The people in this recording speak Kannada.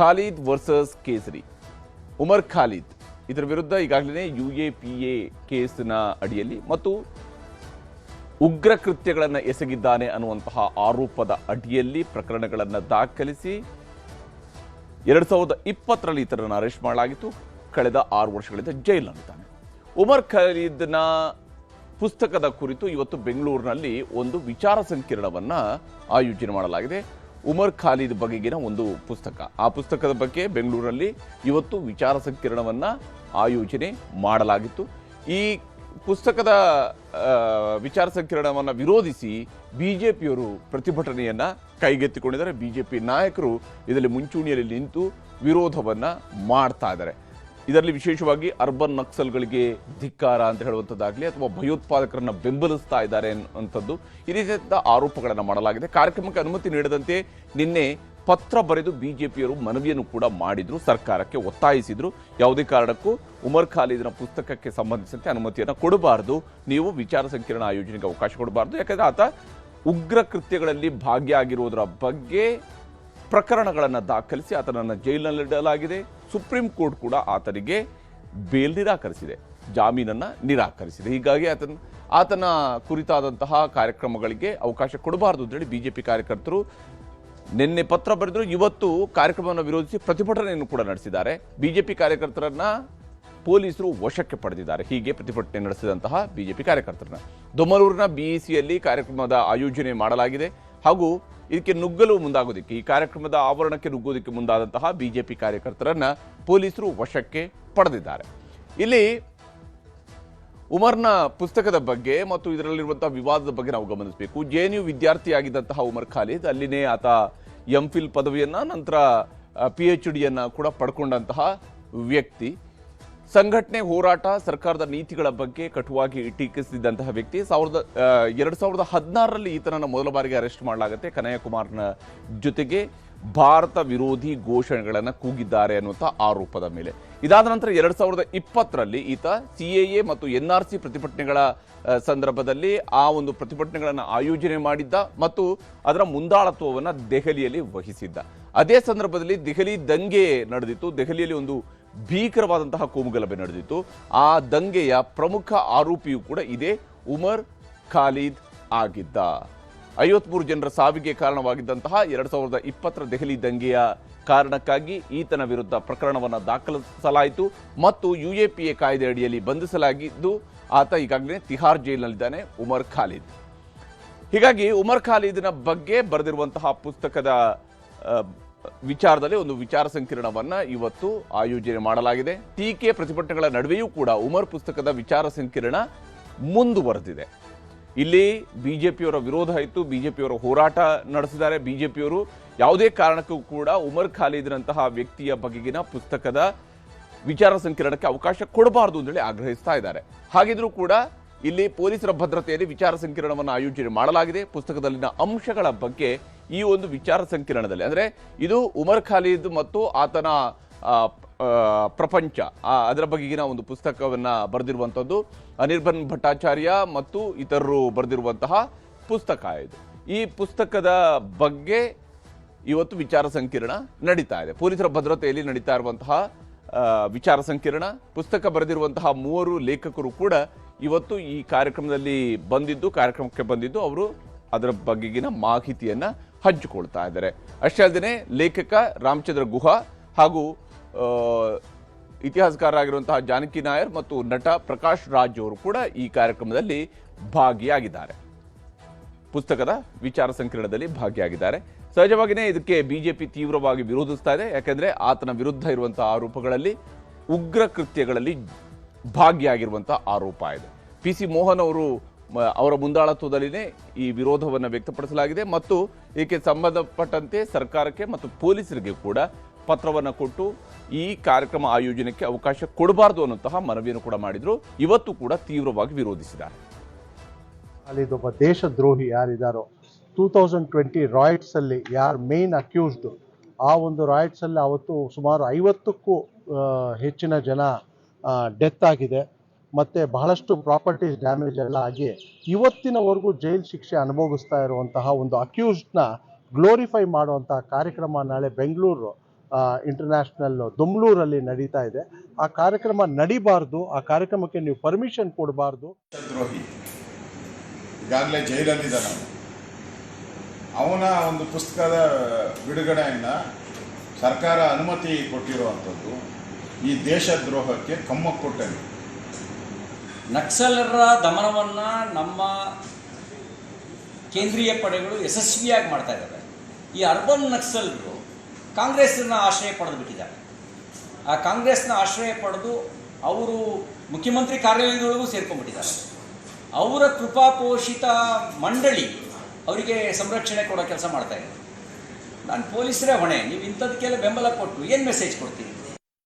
ಖಾಲಿದ್ ವರ್ಸಸ್ ಕೇಸರಿ. ಉಮರ್ ಖಾಲಿದ್ ಇದರ ವಿರುದ್ಧ ಈಗಾಗಲೇ UAPA ಕೇಸ್ನ ಅಡಿಯಲ್ಲಿ ಮತ್ತು ಉಗ್ರ ಕೃತ್ಯಗಳನ್ನು ಎಸಗಿದ್ದಾನೆ ಅನ್ನುವಂತಹ ಆರೋಪದ ಅಡಿಯಲ್ಲಿ ಪ್ರಕರಣಗಳನ್ನು ದಾಖಲಿಸಿ 2020ರಲ್ಲಿ ಈತನನ್ನು ಅರೆಸ್ಟ್ ಮಾಡಲಾಗಿತ್ತು. ಕಳೆದ 6 ವರ್ಷಗಳಿಂದ ಜೈಲಿನಲ್ಲಿದ್ದಾನೆ. ಉಮರ್ ಖಾಲಿದ್ನ ಪುಸ್ತಕದ ಕುರಿತು ಇವತ್ತು ಬೆಂಗಳೂರಿನಲ್ಲಿ ಒಂದು ವಿಚಾರ ಸಂಕಿರಣವನ್ನು ಆಯೋಜನೆ ಮಾಡಲಾಗಿದೆ. ಉಮರ್ ಖಾಲಿದ್ ಬಗೆಗಿನ ಒಂದು ಪುಸ್ತಕ, ಆ ಪುಸ್ತಕದ ಬಗ್ಗೆ ಬೆಂಗಳೂರಲ್ಲಿ ಇವತ್ತು ವಿಚಾರ ಸಂಕಿರಣವನ್ನು ಆಯೋಜನೆ ಮಾಡಲಾಗಿತ್ತು. ಈ ಪುಸ್ತಕದ ವಿಚಾರ ಸಂಕಿರಣವನ್ನು ವಿರೋಧಿಸಿ ಬಿಜೆಪಿಯವರು ಪ್ರತಿಭಟನೆಯನ್ನು ಕೈಗೆತ್ತಿಕೊಂಡಿದ್ದಾರೆ. ಬಿಜೆಪಿ ನಾಯಕರು ಇದರಲ್ಲಿ ಮುಂಚೂಣಿಯಲ್ಲಿ ನಿಂತು ವಿರೋಧವನ್ನು ಮಾಡ್ತಾ ಇದ್ದಾರೆ. ಇದರಲ್ಲಿ ವಿಶೇಷವಾಗಿ ಅರ್ಬನ್ ನಕ್ಸಲ್ಗಳಿಗೆ ಧಿಕ್ಕಾರ ಅಂತ ಹೇಳುವಂಥದ್ದಾಗಲಿ ಅಥವಾ ಭಯೋತ್ಪಾದಕರನ್ನು ಬೆಂಬಲಿಸ್ತಾ ಇದ್ದಾರೆ ಅನ್ನುವಂಥದ್ದು ಈ ರೀತಿಯಾದ ಆರೋಪಗಳನ್ನು ಮಾಡಲಾಗಿದೆ. ಕಾರ್ಯಕ್ರಮಕ್ಕೆ ಅನುಮತಿ ನೀಡದಂತೆ ನಿನ್ನೆ ಪತ್ರ ಬರೆದು ಬಿಜೆಪಿಯವರು ಮನವಿಯನ್ನು ಕೂಡ ಮಾಡಿದ್ರು, ಸರ್ಕಾರಕ್ಕೆ ಒತ್ತಾಯಿಸಿದ್ರು. ಯಾವುದೇ ಕಾರಣಕ್ಕೂ ಉಮರ್ ಖಾಲಿದ್ನ ಪುಸ್ತಕಕ್ಕೆ ಸಂಬಂಧಿಸಿದಂತೆ ಅನುಮತಿಯನ್ನು ಕೊಡಬಾರದು, ನೀವು ವಿಚಾರ ಸಂಕಿರಣ ಆಯೋಜನೆಗೆ ಅವಕಾಶ ಕೊಡಬಾರದು, ಯಾಕಂದರೆ ಆತ ಉಗ್ರ ಕೃತ್ಯಗಳಲ್ಲಿ ಭಾಗಿಯಾಗಿರುವುದರ ಬಗ್ಗೆ ಪ್ರಕರಣಗಳನ್ನು ದಾಖಲಿಸಿ ಆತನನ್ನು ಜೈಲಿನಲ್ಲಿಡಲಾಗಿದೆ. ಸುಪ್ರೀಂ ಕೋರ್ಟ್ ಕೂಡ ಆತನಿಗೆ ಬೇಲ್ ನಿರಾಕರಿಸಿದೆ, ಜಾಮೀನನ್ನು ನಿರಾಕರಿಸಿದೆ. ಹೀಗಾಗಿ ಆತನ ಕುರಿತಾದಂತಹ ಕಾರ್ಯಕ್ರಮಗಳಿಗೆ ಅವಕಾಶ ಕೊಡಬಾರದು ಅಂತೇಳಿ ಬಿಜೆಪಿ ಕಾರ್ಯಕರ್ತರು ನಿನ್ನೆ ಪತ್ರ ಬರೆದರು. ಇವತ್ತು ಕಾರ್ಯಕ್ರಮವನ್ನು ವಿರೋಧಿಸಿ ಪ್ರತಿಭಟನೆಯನ್ನು ಕೂಡ ನಡೆಸಿದ್ದಾರೆ. ಬಿಜೆಪಿ ಕಾರ್ಯಕರ್ತರನ್ನ ಪೊಲೀಸರು ವಶಕ್ಕೆ ಪಡೆದಿದ್ದಾರೆ. ಹೀಗೆ ಪ್ರತಿಭಟನೆ ನಡೆಸಿದಂತಹ ಬಿಜೆಪಿ ಕಾರ್ಯಕರ್ತರನ್ನ ದೊಮ್ಮಲೂರಿನ BECಯಲ್ಲಿ ಕಾರ್ಯಕ್ರಮದ ಆಯೋಜನೆ ಮಾಡಲಾಗಿದೆ. ಹಾಗೂ ಇದಕ್ಕೆ ನುಗ್ಗಲು ಮುಂದಾಗೋದಕ್ಕೆ, ಈ ಕಾರ್ಯಕ್ರಮದ ಆವರಣಕ್ಕೆ ನುಗ್ಗೋದಕ್ಕೆ ಮುಂದಾದಂತಹ ಬಿಜೆಪಿ ಕಾರ್ಯಕರ್ತರನ್ನ ಪೊಲೀಸರು ವಶಕ್ಕೆ ಪಡೆದಿದ್ದಾರೆ. ಇಲ್ಲಿ ಉಮರ್ನ ಪುಸ್ತಕದ ಬಗ್ಗೆ ಮತ್ತು ಇದರಲ್ಲಿರುವಂತಹ ವಿವಾದದ ಬಗ್ಗೆ ನಾವು ಗಮನಿಸಬೇಕು. JNU ವಿದ್ಯಾರ್ಥಿಯಾಗಿದ್ದಂತಹ ಉಮರ್ ಖಾಲಿದ್ ಅಲ್ಲಿನೇ ಆತ MPhil ಪದವಿಯನ್ನ, ನಂತರ PhDಯನ್ನ ಕೂಡ ಪಡ್ಕೊಂಡಂತಹ ವ್ಯಕ್ತಿ. ಸಂಘಟನೆ, ಹೋರಾಟ, ಸರ್ಕಾರದ ನೀತಿಗಳ ಬಗ್ಗೆ ಕಟುವಾಗಿ ಟೀಕಿಸಿದಂತಹ ವ್ಯಕ್ತಿ. 2016ರಲ್ಲಿ ಈತನನ್ನು ಮೊದಲ ಬಾರಿಗೆ ಅರೆಸ್ಟ್ ಮಾಡಲಾಗುತ್ತೆ. ಕನ್ಹಯ್ಯಕುಮಾರ್ನ ಜೊತೆಗೆ ಭಾರತ ವಿರೋಧಿ ಘೋಷಣೆಗಳನ್ನು ಕೂಗಿದ್ದಾರೆ ಅನ್ನುವಂಥ ಆರೋಪದ ಮೇಲೆ. ಇದಾದ ನಂತರ 2020ರಲ್ಲಿ ಈತ CAA ಮತ್ತು NRC ಪ್ರತಿಭಟನೆಗಳ ಸಂದರ್ಭದಲ್ಲಿ ಆ ಒಂದು ಪ್ರತಿಭಟನೆಗಳನ್ನು ಆಯೋಜನೆ ಮಾಡಿದ್ದ ಮತ್ತು ಅದರ ಮುಂದಾಳತ್ವವನ್ನು ದೆಹಲಿಯಲ್ಲಿ ವಹಿಸಿದ್ದ. ಅದೇ ಸಂದರ್ಭದಲ್ಲಿ ದೆಹಲಿ ದಂಗೆ ನಡೆದಿತ್ತು. ದೆಹಲಿಯಲ್ಲಿ ಒಂದು ಭೀಕರವಾದಂತಹ ಕೋಮುಗಲಭೆ ನಡೆದಿತ್ತು. ಆ ದಂಗೆಯ ಪ್ರಮುಖ ಆರೋಪಿಯೂ ಕೂಡ ಇದೇ ಉಮರ್ ಖಾಲಿದ್ ಆಗಿದ್ದ. 53 ಜನರ ಸಾವಿಗೆ ಕಾರಣವಾಗಿದ್ದಂತಹ 2020ರ ದೆಹಲಿ ದಂಗೆಯ ಕಾರಣಕ್ಕಾಗಿ ಈತನ ವಿರುದ್ಧ ಪ್ರಕರಣವನ್ನು ದಾಖಲಿಸಲಾಯಿತು ಮತ್ತು UAPA ಕಾಯ್ದೆ ಅಡಿಯಲ್ಲಿ ಬಂಧಿಸಲಾಗಿದ್ದು ಆತ ಈಗಾಗಲೇ ತಿಹಾರ್ ಜೈಲಿನಲ್ಲಿದ್ದಾನೆ, ಉಮರ್ ಖಾಲಿದ್. ಹೀಗಾಗಿ ಉಮರ್ ಖಾಲಿದ್ನ ಬಗ್ಗೆ ಬರೆದಿರುವಂತಹ ಪುಸ್ತಕದ ವಿಚಾರದಲ್ಲಿ ಒಂದು ವಿಚಾರ ಸಂಕಿರಣವನ್ನು ಇವತ್ತು ಆಯೋಜನೆ ಮಾಡಲಾಗಿದೆ. ಟೀಕೆ ಪ್ರತಿಭಟನೆಗಳ ನಡುವೆಯೂ ಕೂಡ ಉಮರ್ ಪುಸ್ತಕದ ವಿಚಾರ ಸಂಕಿರಣ ಮುಂದುವರೆದಿದೆ. ಇಲ್ಲಿ ಬಿಜೆಪಿಯವರ ವಿರೋಧ ಇತ್ತು, ಬಿಜೆಪಿಯವರ ಹೋರಾಟ ನಡೆಸಿದ್ದಾರೆ. ಬಿಜೆಪಿಯವರು ಯಾವುದೇ ಕಾರಣಕ್ಕೂ ಕೂಡ ಉಮರ್ ಖಾಲಿದ್ನಂತಹ ವ್ಯಕ್ತಿಯ ಬಗೆಗಿನ ಪುಸ್ತಕದ ವಿಚಾರ ಸಂಕಿರಣಕ್ಕೆ ಅವಕಾಶ ಕೊಡಬಾರದು ಅಂತೇಳಿ ಆಗ್ರಹಿಸ್ತಾ ಇದ್ದಾರೆ. ಹಾಗಿದ್ರೂ ಕೂಡ ಇಲ್ಲಿ ಪೊಲೀಸರ ಭದ್ರತೆಯಲ್ಲಿ ವಿಚಾರ ಸಂಕಿರಣವನ್ನು ಆಯೋಜನೆ ಮಾಡಲಾಗಿದೆ. ಪುಸ್ತಕದಲ್ಲಿನ ಅಂಶಗಳ ಬಗ್ಗೆ ಈ ಒಂದು ವಿಚಾರ ಸಂಕಿರಣದಲ್ಲಿ, ಅಂದರೆ ಇದು ಉಮರ್ ಖಾಲಿದ್ ಮತ್ತು ಆತನ ಪ್ರಪಂಚ, ಅದರ ಬಗೆಗಿನ ಒಂದು ಪುಸ್ತಕವನ್ನು ಬರೆದಿರುವಂಥದ್ದು ಅನಿರ್ಬನ್ ಭಟ್ಟಾಚಾರ್ಯ ಮತ್ತು ಇತರರು ಬರೆದಿರುವಂತಹ ಪುಸ್ತಕ ಇದು. ಈ ಪುಸ್ತಕದ ಬಗ್ಗೆ ಇವತ್ತು ವಿಚಾರ ಸಂಕಿರಣ ನಡೀತಾ ಇದೆ. ಪೊಲೀಸರ ಭದ್ರತೆಯಲ್ಲಿ ನಡೀತಾ ಇರುವಂತಹ ವಿಚಾರ ಸಂಕಿರಣ. ಪುಸ್ತಕ ಬರೆದಿರುವಂತಹ 3 ಲೇಖಕರು ಕೂಡ ಇವತ್ತು ಈ ಕಾರ್ಯಕ್ರಮಕ್ಕೆ ಬಂದಿದ್ದು ಅವರು ಅದರ ಬಗೆಗಿನ ಮಾಹಿತಿಯನ್ನು ಹಂಚಿಕೊಳ್ತಾ ಇದ್ದಾರೆ. ಅಷ್ಟೇ ಅಲ್ಲದೆ ಲೇಖಕ ರಾಮಚಂದ್ರ ಗುಹಾ ಹಾಗೂ ಇತಿಹಾಸಕಾರರಾಗಿರುವಂತಹ ಜಾನಕಿ ನಾಯರ್ ಮತ್ತು ನಟ ಪ್ರಕಾಶ್ ರಾಜ್ ಅವರು ಕೂಡ ಈ ಕಾರ್ಯಕ್ರಮದಲ್ಲಿ ಭಾಗಿಯಾಗಿದ್ದಾರೆ. ಪುಸ್ತಕದ ವಿಚಾರ ಸಂಕಿರಣದಲ್ಲಿ ಭಾಗಿಯಾಗಿದ್ದಾರೆ. ಸಹಜವಾಗಿಯೇ ಇದಕ್ಕೆ ಬಿಜೆಪಿ ತೀವ್ರವಾಗಿ ವಿರೋಧಿಸ್ತಾ ಇದೆ. ಯಾಕೆಂದರೆ ಆತನ ವಿರುದ್ಧ ಇರುವಂತಹ ಆರೋಪಗಳಲ್ಲಿ ಉಗ್ರ ಕೃತ್ಯಗಳಲ್ಲಿ ಭಾಗಿಯಾಗಿರುವಂತಹ ಆರೋಪ ಇದೆ. PC ಮೋಹನ್ ಅವರ ಮುಂದಾಳತ್ವದಲ್ಲಿನೇ ಈ ವಿರೋಧವನ್ನು ವ್ಯಕ್ತಪಡಿಸಲಾಗಿದೆ ಮತ್ತು ಇದಕ್ಕೆ ಸಂಬಂಧಪಟ್ಟಂತೆ ಸರ್ಕಾರಕ್ಕೆ ಮತ್ತು ಪೊಲೀಸರಿಗೆ ಕೂಡ ಪತ್ರವನ್ನು ಕೊಟ್ಟು ಈ ಕಾರ್ಯಕ್ರಮ ಆಯೋಜನೆಗೆ ಅವಕಾಶ ಕೊಡಬಾರದು ಅನ್ನುವಂತಹ ಮನವಿಯನ್ನು ಕೂಡ ಮಾಡಿದ್ರು. ಇವತ್ತು ಕೂಡ ತೀವ್ರವಾಗಿ ವಿರೋಧಿಸಿದ್ದಾರೆ. ಅಲ್ಲಿದೊಬ್ಬ ದೇಶದ್ರೋಹಿ ಯಾರಿದ್ದಾರೋ 2020 ರಾಯ್ಟ್ಸ್ ಅಲ್ಲಿ ಯಾರು ಮೇನ್ ಅಕ್ಯೂಸ್ಡ್, ಆ ಒಂದು ರಾಯ್ಟ್ಸ್ ಅಲ್ಲಿ ಅವತ್ತು ಸುಮಾರು 50ಕ್ಕೂ ಹೆಚ್ಚಿನ ಜನ ಡೆತ್ ಆಗಿದೆ. ಮತ್ತು ಬಹಳಷ್ಟು ಪ್ರಾಪರ್ಟೀಸ್ ಡ್ಯಾಮೇಜ್ ಎಲ್ಲ ಆಗಿ ಇವತ್ತಿನವರೆಗೂ ಜೈಲು ಶಿಕ್ಷೆ ಅನುಭವಿಸ್ತಾ ಇರುವಂತಹ ಒಂದು ಅಕ್ಯೂಸ್ಡ್ನ ಗ್ಲೋರಿಫೈ ಮಾಡುವಂತಹ ಕಾರ್ಯಕ್ರಮ ನಾಳೆ ಬೆಂಗಳೂರು ಇಂಟರ್ನ್ಯಾಷನಲ್ ದೊಮ್ಲೂರಲ್ಲಿ ನಡೀತಾ ಇದೆ. ಆ ಕಾರ್ಯಕ್ರಮ ನಡಿಬಾರ್ದು, ಆ ಕಾರ್ಯಕ್ರಮಕ್ಕೆ ನೀವು ಪರ್ಮಿಷನ್ ಕೊಡಬಾರ್ದು. ದ್ರೋಹಿ ಈಗಾಗಲೇ ಜೈಲಲ್ಲಿದ್ದಾನೆ. ಅವನ ಒಂದು ಪುಸ್ತಕದ ಬಿಡುಗಡೆಯನ್ನು ಸರ್ಕಾರ ಅನುಮತಿ ಕೊಟ್ಟಿರುವಂಥದ್ದು ಈ ದೇಶದ್ರೋಹಕ್ಕೆ ಕಮ್ಮಕ್ಕು ಕೊಟ್ಟಂಗೆ. ನಕ್ಸಲರ ದಮನವನ್ನು ನಮ್ಮ ಕೇಂದ್ರೀಯ ಪಡೆಗಳು ಯಶಸ್ವಿಯಾಗಿ ಮಾಡ್ತಾ ಇದ್ದಾವೆ. ಈ ಅರ್ಬನ್ ನಕ್ಸಲರು ಕಾಂಗ್ರೆಸ್ನ ಆಶ್ರಯ ಪಡೆದು ಬಿಟ್ಟಿದ್ದಾರೆ. ಆ ಕಾಂಗ್ರೆಸ್ನ ಆಶ್ರಯ ಪಡೆದು ಅವರು ಮುಖ್ಯಮಂತ್ರಿ ಕಾರ್ಯಾಲಯದೊಳಗೂ ಸೇರ್ಕೊಂಡ್ಬಿಟ್ಟಿದ್ದಾರೆ. ಅವರ ಕೃಪಾಪೋಷಿತ ಮಂಡಳಿ ಅವರಿಗೆ ಸಂರಕ್ಷಣೆ ಕೊಡೋ ಕೆಲಸ ಮಾಡ್ತಾ ಇದೆ. ನಾನು ಪೊಲೀಸರೇ ಹೊಣೆ. ನೀವು ಇಂಥದಕ್ಕೆಲ್ಲ ಬೆಂಬಲ ಕೊಟ್ಟು ಏನು ಮೆಸೇಜ್ ಕೊಡ್ತೀನಿ?